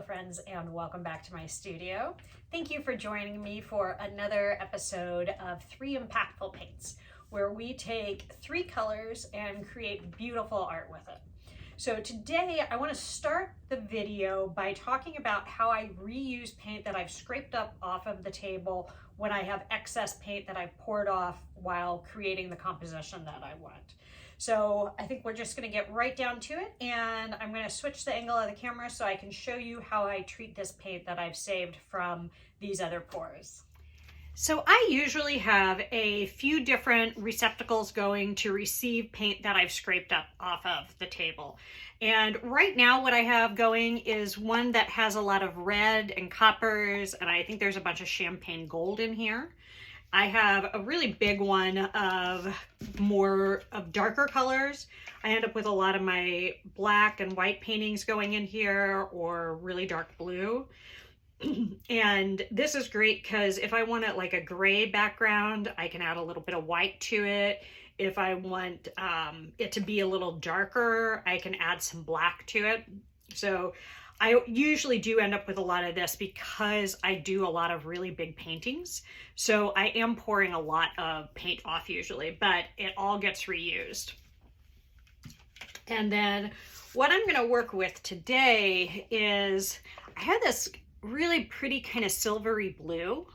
friends, and welcome back to my studio. Thank you for joining me for another episode of 3 Impactful Paints, where we take 3 colors and create beautiful art with it. So today I want to start the video by talking about how I reuse paint that I've scraped up off of the table when I have excess paint that I poured off while creating the composition that I want. So I think we're just going to get right down to it, and I'm going to switch the angle of the camera so I can show you how I treat this paint that I've saved from these other pours. So I usually have a few different receptacles going to receive paint that I've scraped up off of the table. And right now what I have going is one that has a lot of red and coppers, and I think there's a bunch of champagne gold in here. I have a really big one of more of darker colors. I end up with a lot of my black and white paintings going in here, or really dark blue. And this is great because if I want it like a gray background, I can add a little bit of white to it. If I want it to be a little darker, I can add some black to it. So I usually do end up with a lot of this because I do a lot of really big paintings. So I am pouring a lot of paint off usually, but it all gets reused. And then what I'm going to work with today is I have this really pretty kind of silvery blue,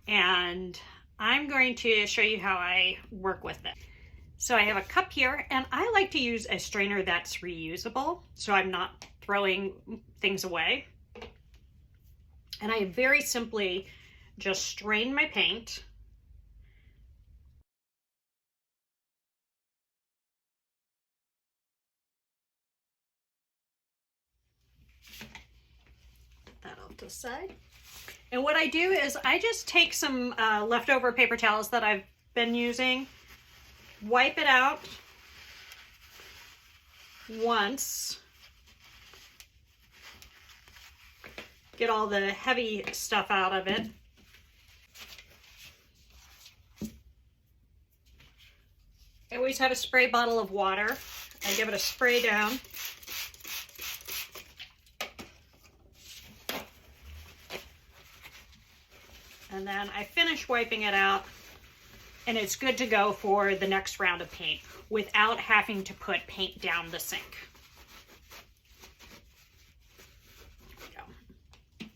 and I'm going to show you how I work with it. So I have a cup here, and I like to use a strainer that's reusable, so I'm not throwing things away. And I very simply just strain my paint. Put that off to the side. And what I do is I just take some leftover paper towels that I've been using, wipe it out once, get all the heavy stuff out of it. I always have a spray bottle of water. I give it a spray down. And then I finish wiping it out, and it's good to go for the next round of paint without having to put paint down the sink. There we go.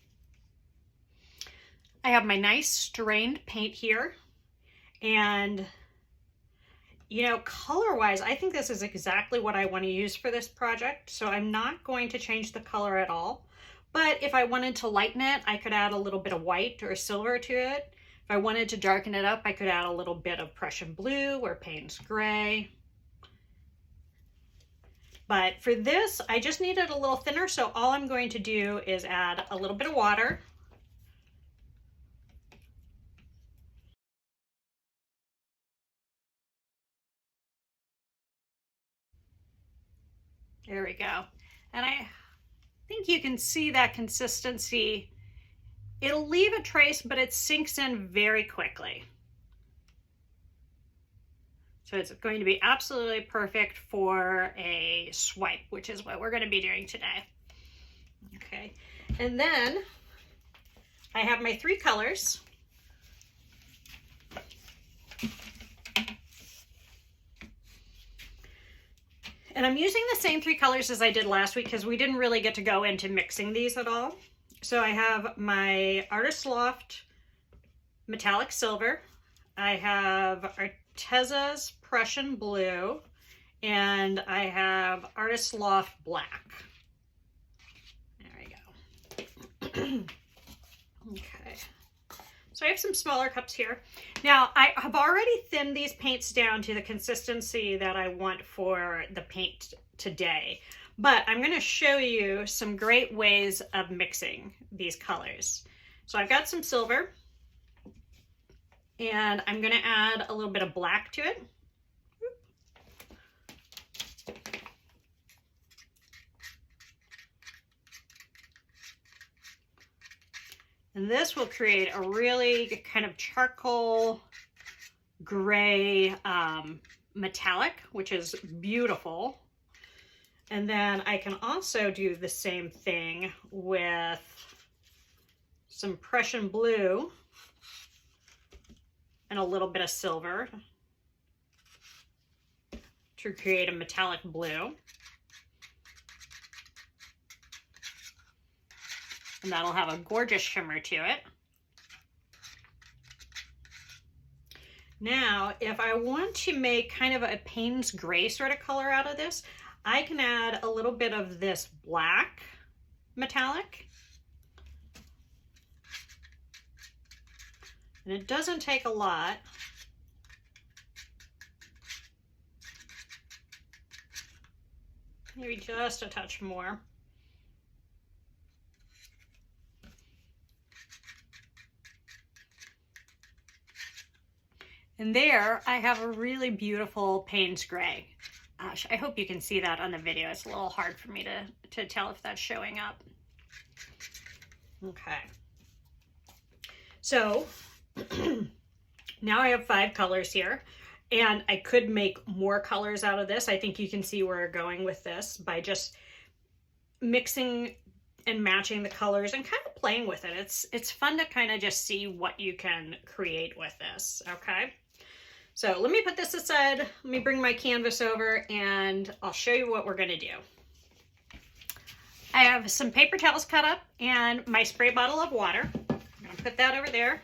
I have my nice strained paint here, and you know, color-wise, I think this is exactly what I want to use for this project, so I'm not going to change the color at all. But if I wanted to lighten it, I could add a little bit of white or silver to it. If I wanted to darken it up, I could add a little bit of Prussian blue or Payne's gray. But for this, I just need it a little thinner, so all I'm going to do is add a little bit of water. There we go. And I think you can see that consistency. It'll leave a trace, but it sinks in very quickly. So it's going to be absolutely perfect for a swipe, which is what we're going to be doing today. Okay, and then I have my 3 colors. And I'm using the same 3 colors as I did last week because we didn't really get to go into mixing these at all. So I have my Artist Loft Metallic Silver. I have Arteza's Prussian Blue. And I have Artist Loft Black. There we go. Okay. So I have some smaller cups here. Now I have already thinned these paints down to the consistency that I want for the paint today, but I'm going to show you some great ways of mixing these colors. So I've got some silver, and I'm going to add a little bit of black to it. And this will create a really kind of charcoal gray metallic, which is beautiful. And then I can also do the same thing with some Prussian blue and a little bit of silver to create a metallic blue. And that'll have a gorgeous shimmer to it. Now, if I want to make kind of a Payne's gray sort of color out of this, I can add a little bit of this black metallic. And it doesn't take a lot. Maybe just a touch more. And there I have a really beautiful Payne's gray. Gosh, I hope you can see that on the video. It's a little hard for me to tell if that's showing up. Okay. So now I have 5 colors here, and I could make more colors out of this. I think you can see where we're going with this by just mixing and matching the colors and kind of playing with it. It's fun to kind of just see what you can create with this, okay? So let me put this aside. Let me bring my canvas over and I'll show you what we're gonna do. I have some paper towels cut up and my spray bottle of water. I'm gonna put that over there.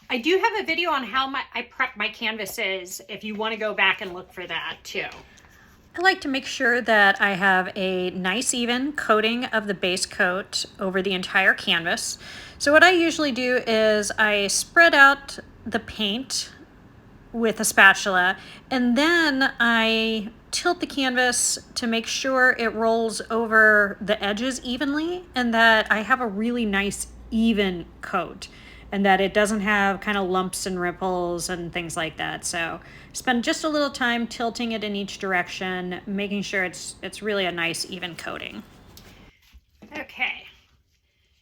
I do have a video on how I prep my canvases if you want to go back and look for that too. I like to make sure that I have a nice even coating of the base coat over the entire canvas. So what I usually do is I spread out the paint with a spatula and then I tilt the canvas to make sure it rolls over the edges evenly and that I have a really nice even coat, and that it doesn't have kind of lumps and ripples and things like that. So spend just a little time tilting it in each direction, making sure it's really a nice even coating. Okay,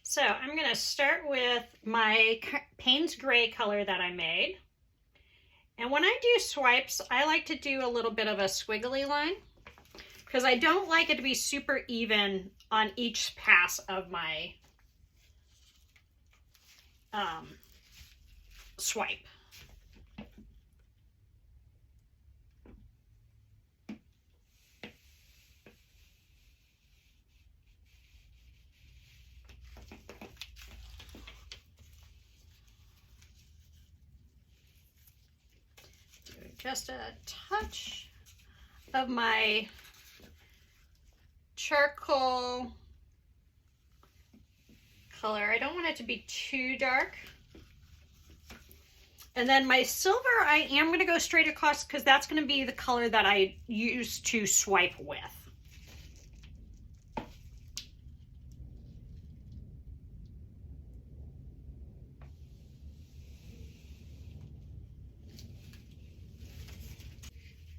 so I'm gonna start with my Payne's gray color that I made. And when I do swipes, I like to do a little bit of a squiggly line because I don't like it to be super even on each pass of my swipe. Just a touch of my charcoal color. I don't want it to be too dark. And then my silver, I am going to go straight across because that's going to be the color that I use to swipe with.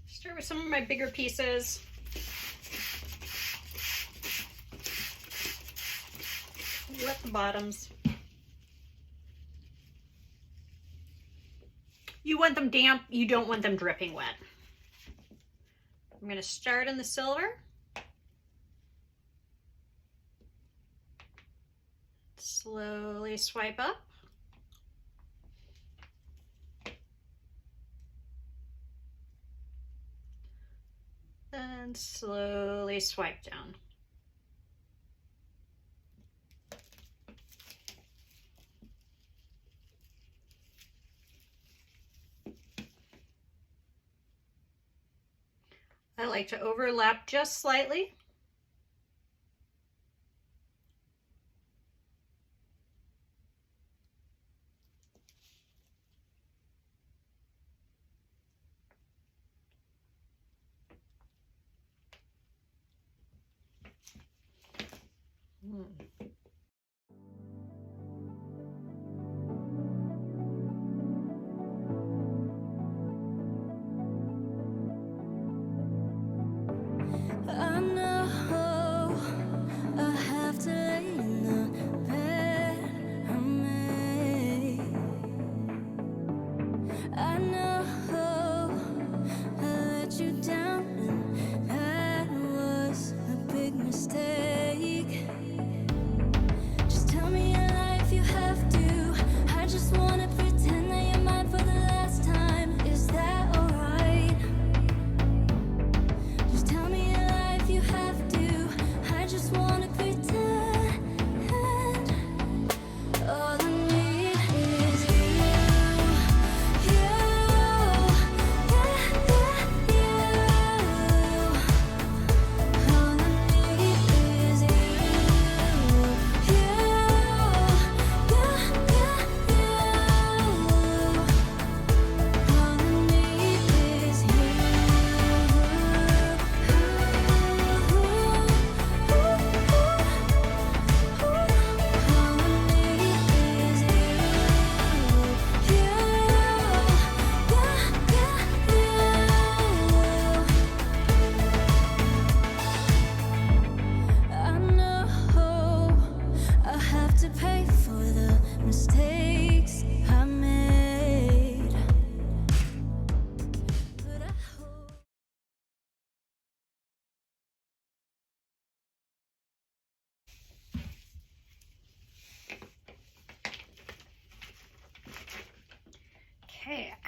Start with some of my bigger pieces. Wet the bottoms. You want them damp, you don't want them dripping wet. I'm going to start in the silver. Slowly swipe up. And slowly swipe down. I like to overlap just slightly.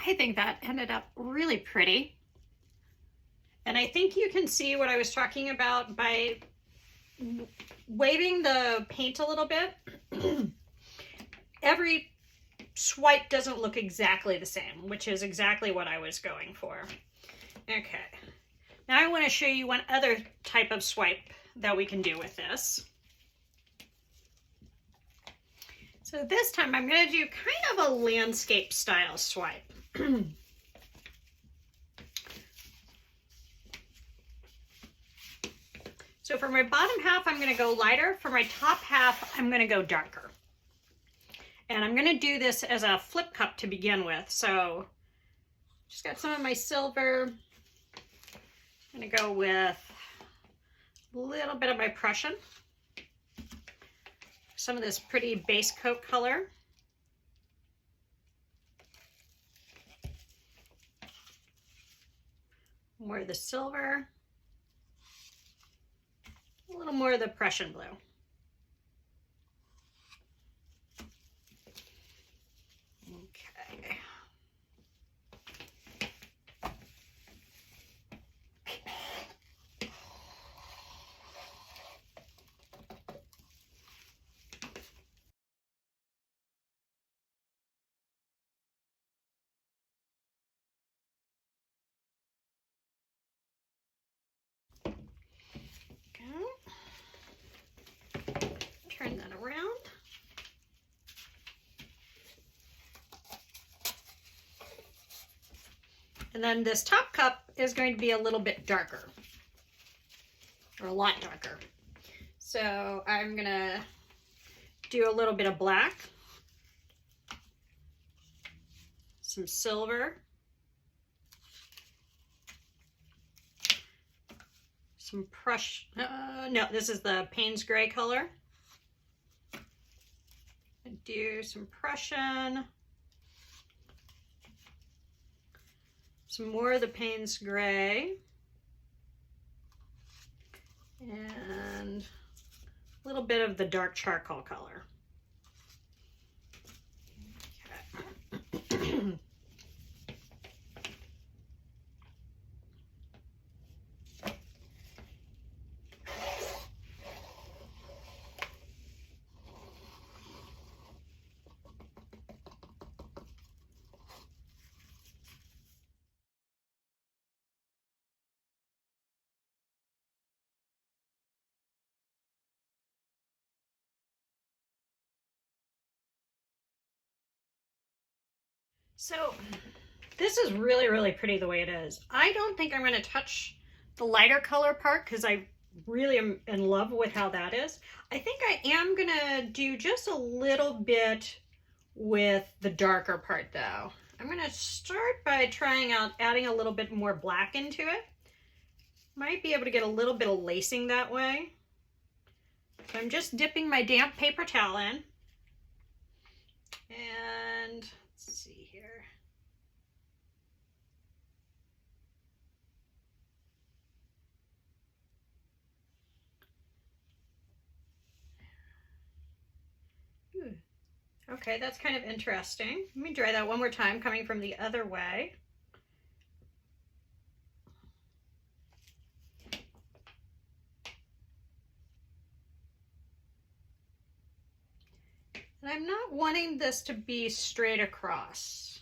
I think that ended up really pretty. And I think you can see what I was talking about by waving the paint a little bit. Every swipe doesn't look exactly the same, which is exactly what I was going for. Okay, now I want to show you one other type of swipe that we can do with this. So this time I'm going to do kind of a landscape style swipe. So for my bottom half, I'm going to go lighter. For my top half, I'm going to go darker. And I'm going to do this as a flip cup to begin with. So just got some of my silver. I'm going to go with a little bit of my Prussian. Some of this pretty base coat color. More of the silver. A little more of the Prussian blue. Okay. Turn that around. And then this top cup is going to be a little bit darker, or a lot darker. So I'm gonna do a little bit of black, some silver, some no, this is the Payne's Gray color. Do some Prussian, some more of the Payne's Gray, and a little bit of the dark charcoal color. Okay. So this is really, really pretty the way it is. I don't think I'm going to touch the lighter color part because I really am in love with how that is. I think I am going to do just a little bit with the darker part though. I'm going to start by trying out adding a little bit more black into it. Might be able to get a little bit of lacing that way. So I'm just dipping my damp paper towel in. And let's see here. Okay, that's kind of interesting. Let me try that one more time, coming from the other way. And I'm not wanting this to be straight across.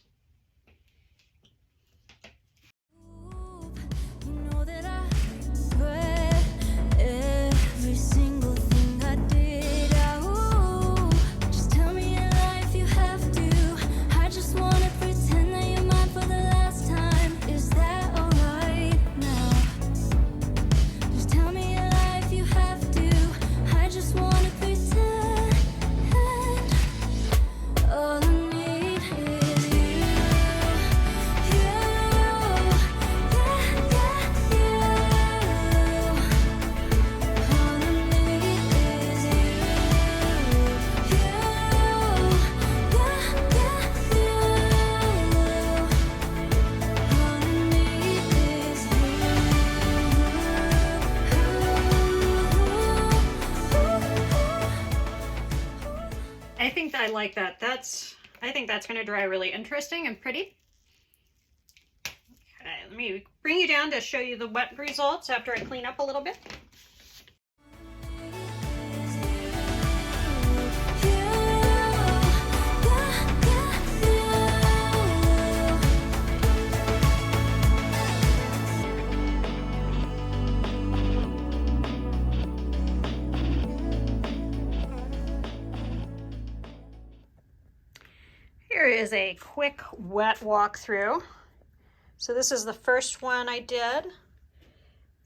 I like that. I think that's going to dry really interesting and pretty. let me bring you down to show you the wet results after I clean up a little bit. Here is a quick wet walkthrough. So this is the first one I did.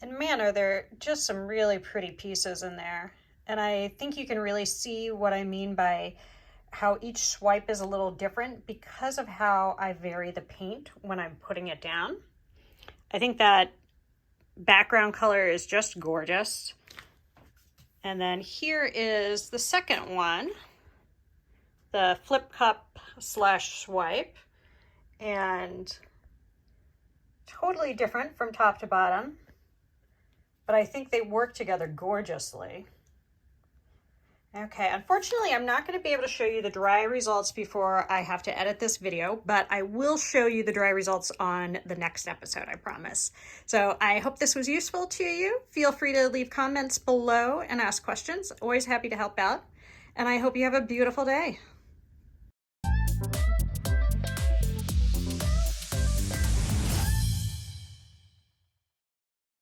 And man, are there just some really pretty pieces in there. And I think you can really see what I mean by how each swipe is a little different because of how I vary the paint when I'm putting it down. I think that background color is just gorgeous. And then here is the second one, the flip cup / swipe, and totally different from top to bottom, but I think they work together gorgeously. Okay, unfortunately, I'm not going to be able to show you the dry results before I have to edit this video, but I will show you the dry results on the next episode, I promise. So I hope this was useful to you. Feel free to leave comments below and ask questions. Always happy to help out. And I hope you have a beautiful day.